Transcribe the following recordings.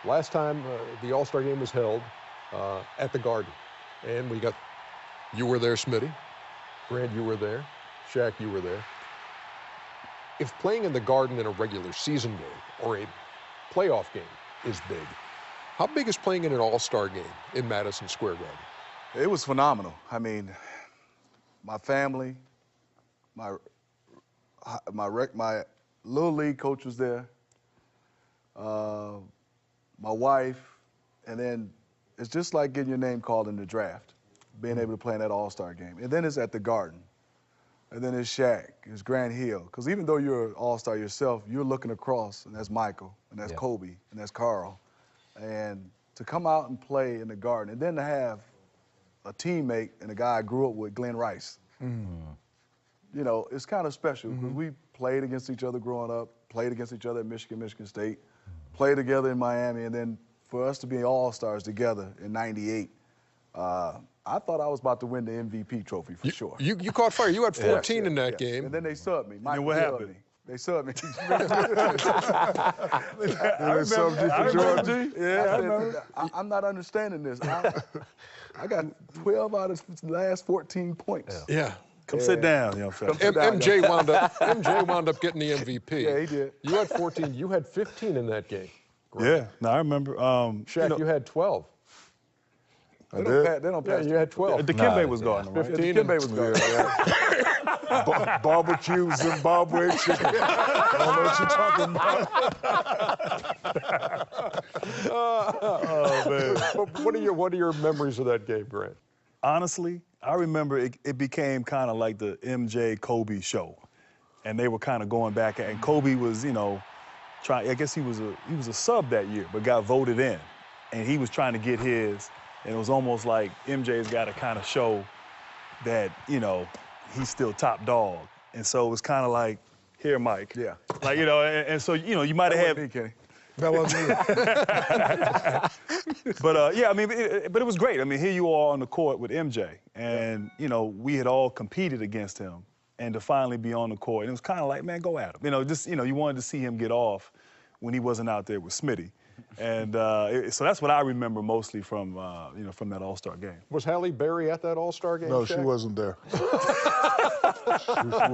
Last time the All-Star game was held at the Garden, and you were there, Smitty. Grant, you were there. Shaq, you were there. If playing in the Garden in a regular season game or a playoff game is big, how big is playing in an All-Star game in Madison Square Garden? It was phenomenal. I mean, my family, my little league coach was there, my wife, and then it's just like getting your name called in the draft, being able to play in that All-Star game. And then it's at the Garden. And then it's Shaq, it's Grant Hill. Because even though you're an All-Star yourself, you're looking across, and that's Michael, and that's Kobe, and that's Carl. And to come out and play in the Garden, and then to have a teammate and a guy I grew up with, Glenn Rice. You know, it's kind of special because we played against each other growing up, played against each other at Michigan State, played together in Miami, and then for us to be All-Stars together in '98, I thought I was about to win the MVP trophy for sure. You caught fire. You had 14 in that game. And then they subbed me. And what happened? They subbed me. They subbed you for Georgia? Yeah, I remember. I'm not understanding this. I got 12 out of the last 14 points. Yeah. Come sit down, young fella. MJ wound up getting the MVP. Yeah, he did. You had 14. You had 15 in that game. Yeah, no, I remember. Shaq, you had 12. They don't pass. Yeah, you had 12. Dikembe was guarding, right? 15. Dikembe was guarding. Barbecue, Zimbabwe chicken. I don't know what you're talking about. Oh, man. What are your memories of that game, Grant? Honestly, I remember it became kind of like the MJ-Kobe show. And they were kind of going back, and Kobe was, you know, I guess he was a sub that year, but got voted in. And he was trying to get his, and it was almost like MJ's got to kind of show that, you know, he's still top dog. And so it was kind of like, here, Mike. Yeah. Like, you know, and so, you know, you might have had... Kenny. That wasn't me. But, yeah, I mean, but it was great. I mean, here you are on the court with MJ, and, you know, we had all competed against him. And to finally be on the court, and it was kind of like, man, go at him. You know, just, you know, you wanted to see him get off when he wasn't out there with Smitty. And so that's what I remember mostly from, you know, from that All-Star game. Was Halle Berry at that All-Star game? No, Shaq? she wasn't there.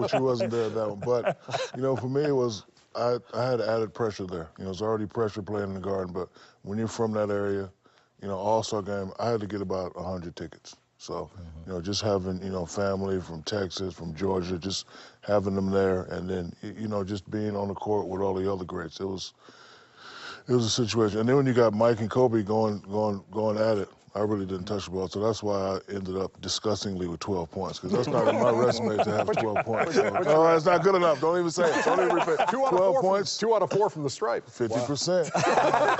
she wasn't there at that one. But, you know, for me, it was, I had added pressure there. You know, it was already pressure playing in the Garden, but when you're from that area, you know, All-Star game, I had to get about 100 tickets. So, you know, just having, you know, family from Texas, from Georgia, just having them there, and then, you know, just being on the court with all the other greats. It was a situation. And then when you got Mike and Kobe going at it, I really didn't touch the ball. So that's why I ended up disgustingly with 12 points, because that's not in my resume to have 12 points. So, no, it's not good enough. Don't even say it. Don't even repeat. 12 points. 2 out of 4 from the stripe. 50%. Wow.